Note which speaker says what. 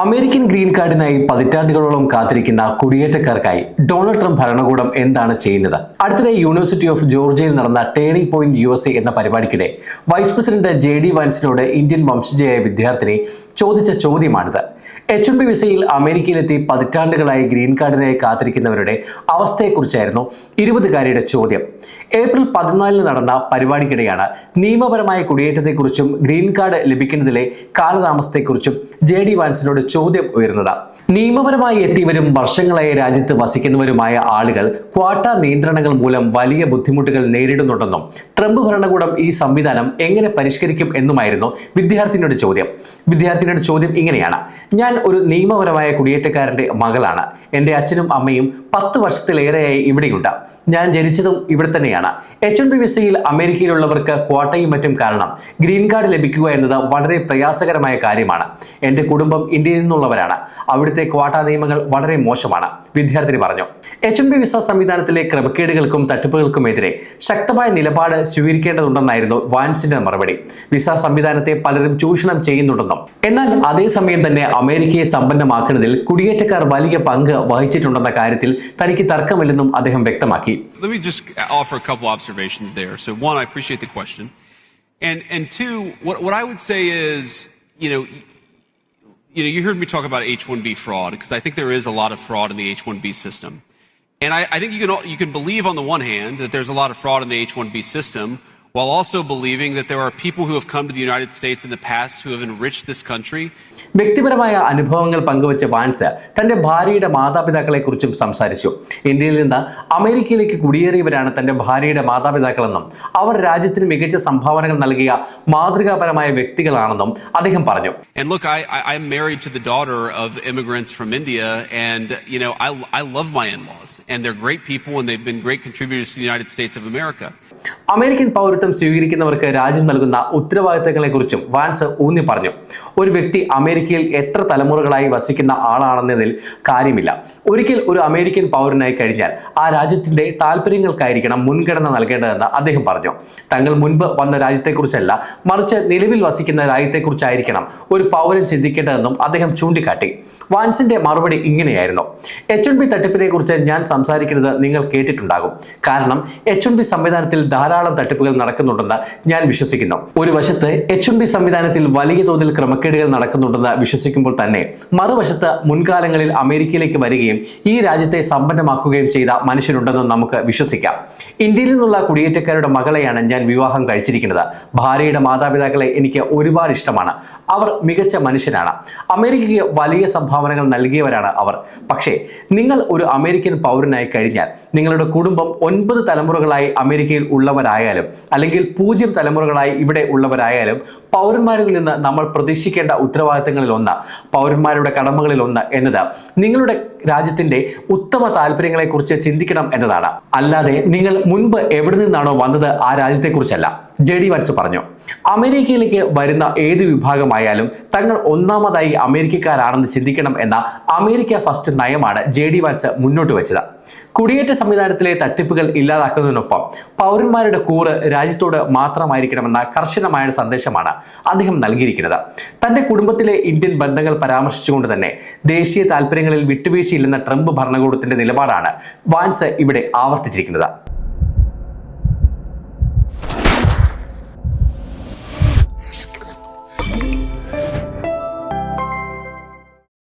Speaker 1: American green കാർഡിനായി പതിറ്റാണ്ടുകളോളം കാത്തിരിക്കുന്ന കുടിയേറ്റക്കാർക്കായി Donald Trump ഭരണകൂടം എന്താണ് ചെയ്യുന്നത്? അടുത്തിടെ യൂണിവേഴ്സിറ്റി ഓഫ് ജോർജിയയിൽ നടന്ന ടേണിംഗ് പോയിന്റ് USA എന്ന പരിപാടിക്കിടെ വൈസ് പ്രസിഡന്റ് JD വാൻസിനോട് ഇന്ത്യൻ വംശജയായ വിദ്യാർത്ഥിനി ചോദിച്ച ചോദ്യമാണിത്. H-1B വിസയിൽ അമേരിക്കയിലെത്തി പതിറ്റാണ്ടുകളായി ഗ്രീൻ കാർഡിനായി കാത്തിരിക്കുന്നവരുടെ അവസ്ഥയെക്കുറിച്ചായിരുന്നു 20-കാരിയുടെ ചോദ്യം. ഏപ്രിൽ 14 നടന്ന പരിപാടിക്കിടെയാണ് നിയമപരമായ കുടിയേറ്റത്തെക്കുറിച്ചും ഗ്രീൻ കാർഡ് ലഭിക്കുന്നതിലെ കാലതാമസത്തെക്കുറിച്ചും JD വാൻസിനോട് ചോദ്യം ഉയർന്നത്. നിയമപരമായി എത്തിയവരും വർഷങ്ങളായി രാജ്യത്ത് വസിക്കുന്നവരുമായ ആളുകൾ ക്വാട്ട നിയന്ത്രണങ്ങൾ മൂലം വലിയ ബുദ്ധിമുട്ടുകൾ നേരിടുന്നുണ്ടെന്നും ട്രംപ് ഭരണകൂടം ഈ സംവിധാനം എങ്ങനെ പരിഷ്കരിക്കും എന്നുമായിരുന്നു വിദ്യാർത്ഥിനിയുടെ ചോദ്യം. വിദ്യാർത്ഥിനിയുടെ ചോദ്യം ഇങ്ങനെയാണ്: ഞാൻ ഒരു നിയമപരമായ കുടിയേറ്റക്കാരന്റെ മകളാണ്. എൻ്റെ അച്ഛനും അമ്മയും 10 വർഷത്തിലേറെയായി ഇവിടെയുണ്ട്. ഞാൻ ജനിച്ചതും ഇവിടെ തന്നെയാണ്. H-1B വിസയിൽ അമേരിക്കയിലുള്ളവർക്ക് ക്വാട്ടയും മറ്റും കാരണം ഗ്രീൻ കാർഡ് ലഭിക്കുക എന്നത് വളരെ പ്രയാസകരമായ കാര്യമാണ്. എൻ്റെ കുടുംബം ഇന്ത്യയിൽ നിന്നുള്ളവരാണ്. അവിടുത്തെ ക്വാട്ട നിയമങ്ങൾ വളരെ മോശമാണ്, വിദ്യാർത്ഥിനി പറഞ്ഞു. H-1B വിസ സംവിധാനത്തിലെ ക്രമക്കേടുകൾക്കും തട്ടിപ്പുകൾക്കുമെതിരെ ശക്തമായ നിലപാട് സ്വീകരിക്കേണ്ടതുണ്ടെന്നായിരുന്നു വാൻസിന്റെ മറുപടി. വിസ സംവിധാനത്തെ പലരും ചൂഷണം ചെയ്യുന്നുണ്ടെന്നും എന്നാൽ അതേസമയം തന്നെ അമേരിക്കയെ സമ്പന്നമാക്കുന്നതിൽ കുടിയേറ്റക്കാർ വലിയ പങ്ക് വഹിച്ചിട്ടുണ്ടെന്ന കാര്യത്തിൽ തനിക്ക് തർക്കമില്ലെന്നും അദ്ദേഹം വ്യക്തമാക്കി.
Speaker 2: Let me just offer a couple observations there. So one, I appreciate the question. And two, what I would say is, you heard me talk about H-1B fraud, because I think there is a lot of fraud in the H-1B system. And I think you can believe on the one hand that there's a lot of fraud in the H-1B system, while also believing that there are people who have come to the United States in the past who have enriched this country.
Speaker 1: വ്യക്തിപരമായ അനുഭവങ്ങൾ പങ്കുവച്ച vans തന്റെ ഭാര്യയുടെ മാതാപിതാക്കളെക്കുറിച്ചും സംസാരിച്ചു. ഇന്ത്യയിൽ നിന്ന് അമേരിക്കയിലേക്ക് കുടിയേറിയവരാണ് തന്റെ ഭാര്യയുടെ മാതാപിതാക്കളെന്നും അവർ രാജ്യത്തിന് മികച്ച സംഭാവനകൾ നൽകിയ മാതൃകാപരമായ വ്യക്തികളാണെന്നും അദ്ദേഹം പറഞ്ഞു.
Speaker 2: And look, I'm married to the daughter of immigrants from India, and I love my in-laws, and they're great people, and they've been great contributors to the United States of America.
Speaker 1: American പൗരത്വം സ്വീകരിക്കുന്നവർക്ക് രാജ്യം നൽകുന്ന ഉത്തരവാദിത്തങ്ങളെക്കുറിച്ചും vans ഊന്നി പറഞ്ഞു. ഒരു വ്യക്തി അമേരിക്കയിൽ എത്ര തലമുറകളായി വസിക്കുന്ന ആളാണെന്നതിൽ കാര്യമില്ല. ഒരിക്കൽ ഒരു അമേരിക്കൻ പൗരനായി കഴിഞ്ഞാൽ ആ രാജ്യത്തിന്റെ താല്പര്യങ്ങൾക്കായിരിക്കണം മുൻഗണന നൽകേണ്ടതെന്ന് അദ്ദേഹം പറഞ്ഞു. തങ്ങൾ മുൻപ് വന്ന രാജ്യത്തെക്കുറിച്ചല്ല, മറിച്ച് നിലവിൽ വസിക്കുന്ന രാജ്യത്തെക്കുറിച്ചായിരിക്കണം ഒരു പൗരൻ ചിന്തിക്കേണ്ടതെന്നും അദ്ദേഹം ചൂണ്ടിക്കാട്ടി. വാൻസിന്റെ മറുപടി ഇങ്ങനെയായിരുന്നു: H-1B തട്ടിപ്പിനെ കുറിച്ച് ഞാൻ സംസാരിക്കുന്നത് നിങ്ങൾ കേട്ടിട്ടുണ്ടാകും. കാരണം H-1B സംവിധാനത്തിൽ ധാരാളം തട്ടിപ്പുകൾ നടക്കുന്നുണ്ടെന്ന് ഞാൻ വിശ്വസിക്കുന്നു. ഒരു വശത്ത് H-1B സംവിധാനത്തിൽ വലിയ തോതിൽ ക്രമക്കേടുകൾ നടക്കുന്നുണ്ടെന്ന് വിശ്വസിക്കുമ്പോൾ തന്നെ മറുവശത്ത് മുൻകാലങ്ങളിൽ അമേരിക്കയിലേക്ക് വരികയും ഈ രാജ്യത്തെ സമ്പന്നമാക്കുകയും ചെയ്ത മനുഷ്യരുണ്ടെന്ന് നമുക്ക് വിശ്വസിക്കാം. ഇന്ത്യയിൽ നിന്നുള്ള കുടിയേറ്റക്കാരുടെ മകളെയാണ് ഞാൻ വിവാഹം കഴിച്ചിരിക്കുന്നത്. ഭാര്യയുടെ മാതാപിതാക്കളെ എനിക്ക് ഒരുപാട് ഇഷ്ടമാണ്. അവർ മികച്ച മനുഷ്യരാണ്. അമേരിക്കയ്ക്ക് വലിയ സംഭാവനകൾ നൽകിയവരാണ് അവർ. പക്ഷേ നിങ്ങൾ ഒരു അമേരിക്കൻ പൗരനായി കഴിഞ്ഞാൽ നിങ്ങളുടെ കുടുംബം 9 തലമുറകളായി അമേരിക്കയിൽ ഉള്ളവരായാലും അല്ലെങ്കിൽ 0 തലമുറകളായി ഇവിടെ ഉള്ളവരായാലും പൗരന്മാരിൽ നിന്ന് നമ്മൾ പ്രതീക്ഷിക്കേണ്ട ഉത്തരവാദിത്തങ്ങളിൽ ഒന്ന്, പൗരന്മാരുടെ കടമകളിൽ ഒന്ന് എന്നത് നിങ്ങളുടെ രാജ്യത്തിന്റെ ഉത്തമ താല്പര്യങ്ങളെക്കുറിച്ച് ചിന്തിക്കണം എന്നതാണ്. അല്ലാതെ നിങ്ങൾ മുൻപ് എവിടെ നിന്നാണോ വന്നത് ആ രാജ്യത്തെക്കുറിച്ചല്ല, JD വാൻസ് പറഞ്ഞു. അമേരിക്കയിലേക്ക് വരുന്ന ഏത് വിഭാഗമായാലും തങ്ങൾ ഒന്നാമതായി അമേരിക്കക്കാരാണെന്ന് ചിന്തിക്കണം എന്ന അമേരിക്ക ഫസ്റ്റ് നയമാണ് JD വാൻസ് മുന്നോട്ട് വെച്ചത്. കുടിയേറ്റ സംവിധാനത്തിലെ തട്ടിപ്പുകൾ ഇല്ലാതാക്കുന്നതിനൊപ്പം പൗരന്മാരുടെ കൂറ് രാജ്യത്തോട് മാത്രമായിരിക്കണമെന്ന കർശനമായ സന്ദേശമാണ് അദ്ദേഹം നൽകിയിരിക്കുന്നത്. തന്റെ കുടുംബത്തിലെ ഇന്ത്യൻ ബന്ധങ്ങൾ പരാമർശിച്ചുകൊണ്ട് തന്നെ ദേശീയ താല്പര്യങ്ങളിൽ വിട്ടുവീഴ്ചയില്ലെന്ന ട്രംപ് ഭരണകൂടത്തിന്റെ നിലപാടാണ് വാൻസ് ഇവിടെ ആവർത്തിച്ചിരിക്കുന്നത്.